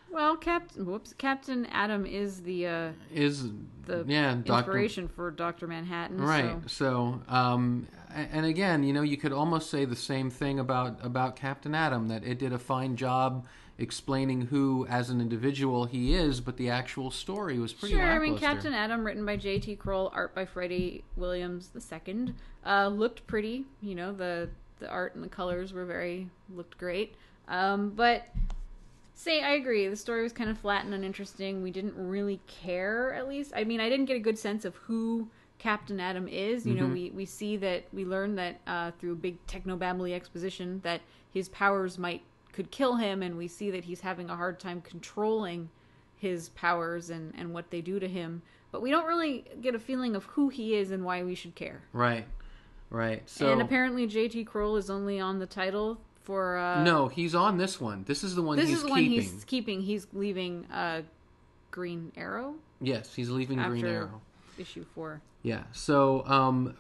Well, Captain Atom is the inspiration for Dr. Manhattan. Right. So and again, you could almost say the same thing about Captain Atom, that it did a fine job explaining who, as an individual, he is, but the actual story was pretty lackluster. Sure, I mean, Captain Atom, written by J.T. Kroll, art by Freddie Williams II, looked pretty. The art and the colors looked great. But I agree, the story was kind of flat and uninteresting. We didn't really care, at least. I mean, I didn't get a good sense of who Captain Atom is. We learn that through a big technobabbly exposition that his powers could kill him, and we see that he's having a hard time controlling his powers and what they do to him. But we don't really get a feeling of who he is and why we should care. Right. So, and apparently J.T. Kroll is only on the title for... No, he's on this one. This is the one he's keeping. He's leaving Green Arrow? Yes, he's leaving Green Arrow. Issue 4. Yeah, so...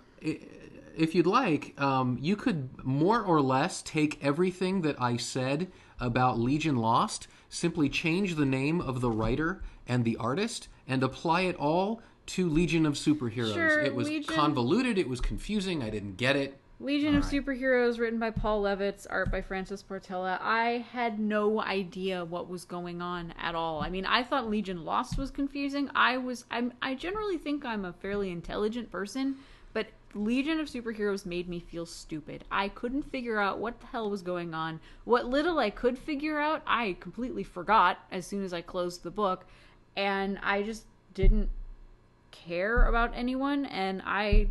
if you'd like, you could more or less take everything that I said about Legion Lost, simply change the name of the writer and the artist, and apply it all to Legion of Superheroes. Sure, it was convoluted, it was confusing, I didn't get it. Legion of Superheroes, written by Paul Levitz, art by Francis Portela. I had no idea what was going on at all. I mean, I thought Legion Lost was confusing. I generally think I'm a fairly intelligent person, but Legion of Superheroes made me feel stupid. I couldn't figure out what the hell was going on. What little I could figure out, I completely forgot as soon as I closed the book. And I just didn't care about anyone. And I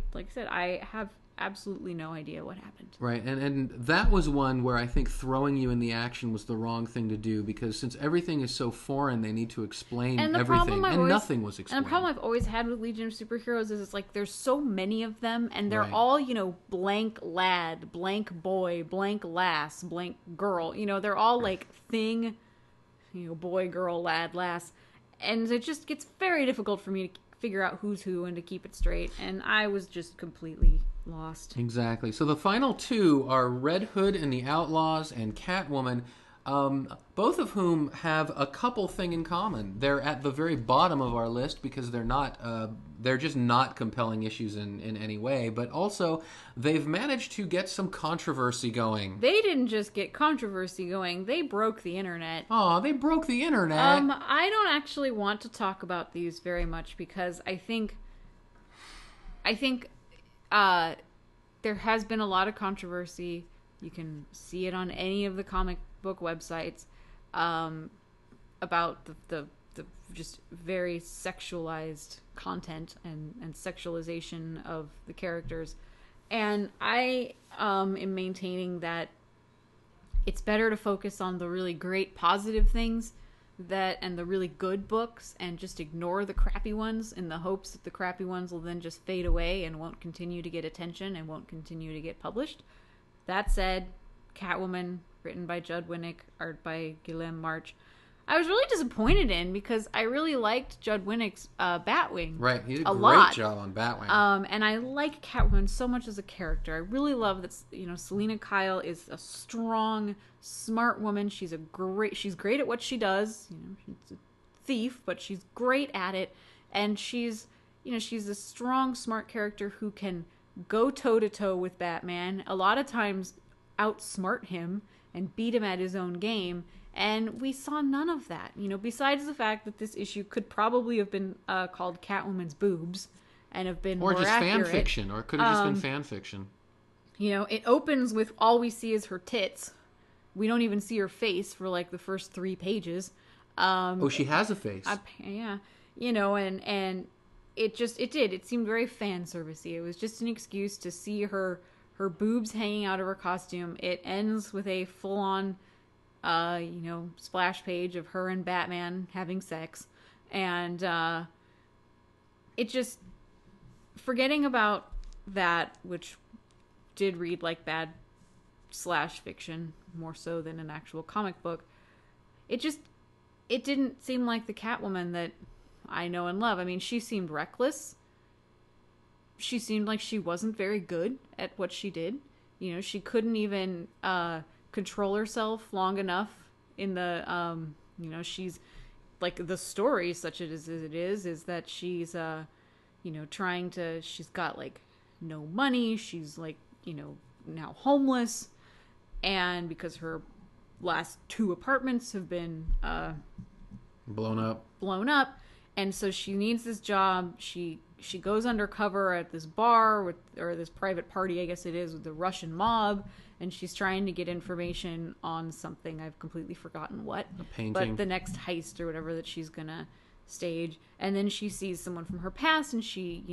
have absolutely no idea what happened. Right, and that was one where I think throwing you in the action was the wrong thing to do, because since everything is so foreign, they need to explain everything, and nothing was explained. And the problem I've always had with Legion of Superheroes is it's like there's so many of them, and they're all, blank lad, blank boy, blank lass, blank girl. They're all like thing, boy, girl, lad, lass. And it just gets very difficult for me to figure out who's who and to keep it straight, and I was just completely lost. Exactly. So the final 2 are Red Hood and the Outlaws and Catwoman, both of whom have a couple thing in common. They're at the very bottom of our list because they're just not compelling issues in any way, but also they've managed to get some controversy going. They didn't just get controversy going, they broke the internet. Oh, they broke the internet. I don't actually want to talk about these very much because I think there has been a lot of controversy. You can see it on any of the comic book websites. about the just very sexualized content and sexualization of the characters. And I am maintaining that it's better to focus on the really great positive things and the really good books, and just ignore the crappy ones in the hopes that the crappy ones will then just fade away and won't continue to get attention and won't continue to get published. That said, Catwoman, written by Judd Winnick, art by Guillaume March, I was really disappointed in, because I really liked Judd Winnick's Batwing. Right, he did a great lot. job on Batwing. And I like Catwoman so much as a character. I really love that, Selena Kyle is a strong, smart woman. She's great at what she does. She's a thief, but she's great at it. And she's a strong, smart character who can go toe-to-toe with Batman, a lot of times outsmart him and beat him at his own game. And we saw none of that, besides the fact that this issue could probably have been called Catwoman's Boobs and have been more accurate. Or just fan fiction, or it could have just been fan fiction. It opens with all we see is her tits. We don't even see her face for like the first 3 pages. She has a face. Yeah. And it seemed very fan servicey. It was just an excuse to see her boobs hanging out of her costume. It ends with a full-on splash page of her and Batman having sex. And it just, forgetting about that, which did read like bad / fiction, more so than an actual comic book, it didn't seem like the Catwoman that I know and love. I mean, she seemed reckless. She seemed like she wasn't very good at what she did. She couldn't even control herself long enough in the she's like, the story, such as it is that she's she's got like no money, she's like now homeless, and because her last 2 apartments have been blown up, and so she needs this job. She goes undercover at this bar or this private party, I guess it is, with the Russian mob, and she's trying to get information on something. I've completely forgotten what. A painting. But the next heist or whatever that she's gonna stage. And then she sees someone from her past, and she,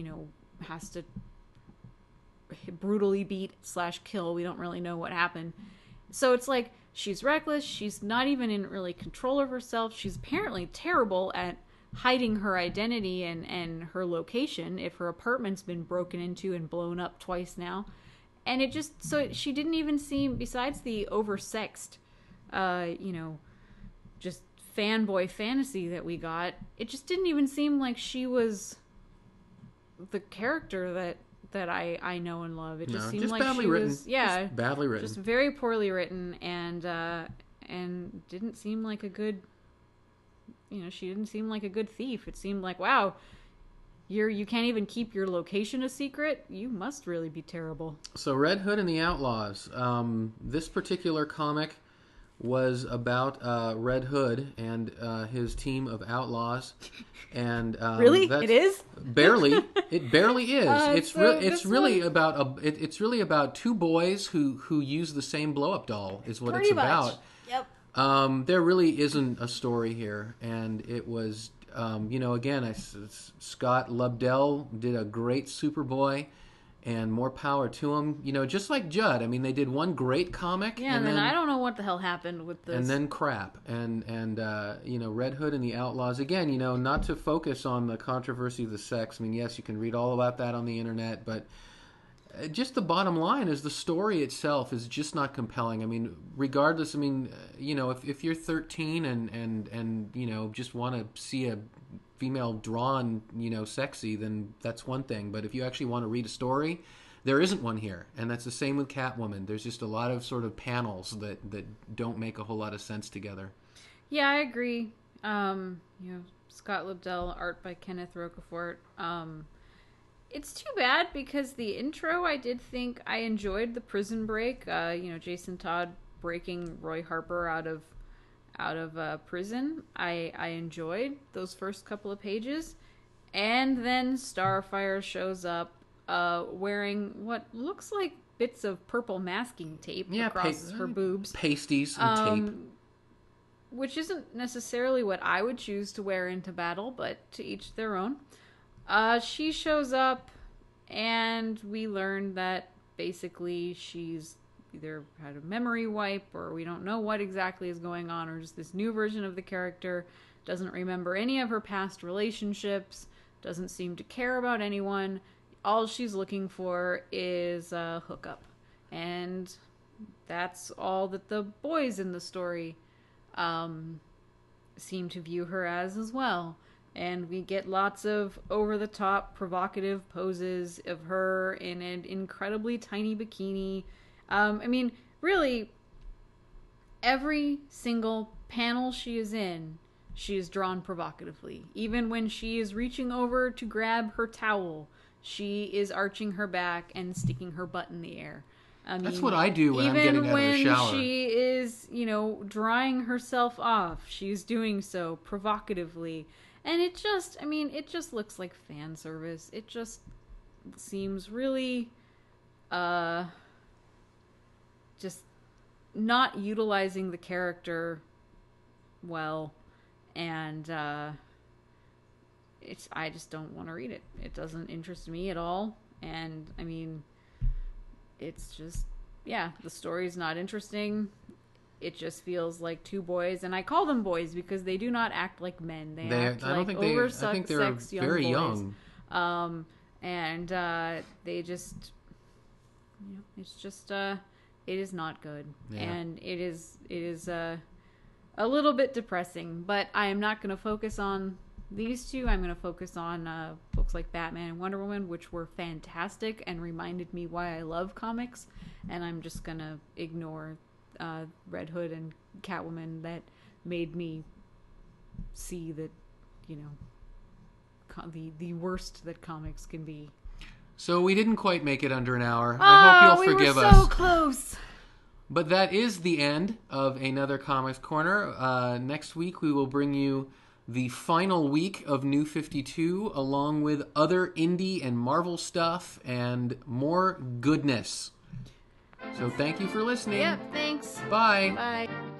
has to brutally beat / kill. We don't really know what happened. So it's like, she's reckless. She's not even in really control of herself. She's apparently terrible at hiding her identity and her location, if her apartment's been broken into and blown up twice now. And it just, so she didn't even seem, besides the oversexed, just fanboy fantasy that we got, it just didn't even seem like she was the character that I know and love. It just seemed like she was, just badly written, just very poorly written, and didn't seem like a good, she didn't seem like a good thief. It seemed like, wow, you can't even keep your location a secret. You must really be terrible. So Red Hood and the Outlaws. This particular comic was about Red Hood and his team of outlaws. And really, it is barely. It barely is. It's really about 2 boys who use the same blow up doll. Is what Pretty it's about. much. Yep. There really isn't a story here, and it was. Again, Scott Lobdell did a great Superboy, and more power to him. Just like Judd. I mean, they did one great comic. Yeah, and then I don't know what the hell happened with this. And then crap. And Red Hood and the Outlaws. Again, not to focus on the controversy of the sex. I mean, yes, you can read all about that on the internet, but just the bottom line is the story itself is just not compelling. I mean, regardless, if you're 13 and just want to see a female drawn, sexy, then that's one thing. But if you actually want to read a story, there isn't one here. And that's the same with Catwoman. There's just a lot of sort of panels that don't make a whole lot of sense together. Yeah, I agree. Scott Lobdell, art by Kenneth Rocafort. It's too bad because the intro, I did think I enjoyed the prison break. Jason Todd breaking Roy Harper out of prison. I enjoyed those first couple of pages, and then Starfire shows up wearing what looks like bits of purple masking tape across her boobs, pasties and tape. which isn't necessarily what I would choose to wear into battle, but to each their own. She shows up, and we learn that basically she's either had a memory wipe, or we don't know what exactly is going on, or just this new version of the character doesn't remember any of her past relationships, doesn't seem to care about anyone. All she's looking for is a hookup. And that's all that the boys in the story seem to view her as well. And we get lots of over-the-top, provocative poses of her in an incredibly tiny bikini. I mean, really, every single panel she is in, she is drawn provocatively. Even when she is reaching over to grab her towel, she is arching her back and sticking her butt in the air. I mean, that's what I do when I'm getting out of the shower. Even when she is, drying herself off, she's doing so provocatively. And it just looks like fan service. It just seems really, just not utilizing the character well. And, I just don't want to read it. It doesn't interest me at all. And, I mean, it's just, the story's not interesting. It just feels like two boys, and I call them boys because they do not act like men. They act like oversexed young very boys. Young. And they just, it's just, it is not good. Yeah. And it is a little bit depressing, but I am not going to focus on these two. I'm going to focus on books like Batman and Wonder Woman, which were fantastic and reminded me why I love comics. And I'm just going to ignore Red Hood and Catwoman that made me see that, the worst that comics can be. So we didn't quite make it under an hour. I hope you'll forgive us. We were so close. But that is the end of another Comics Corner. Next week we will bring you the final week of New 52, along with other indie and Marvel stuff and more goodness. So thank you for listening. Yep, thanks. Bye. Bye.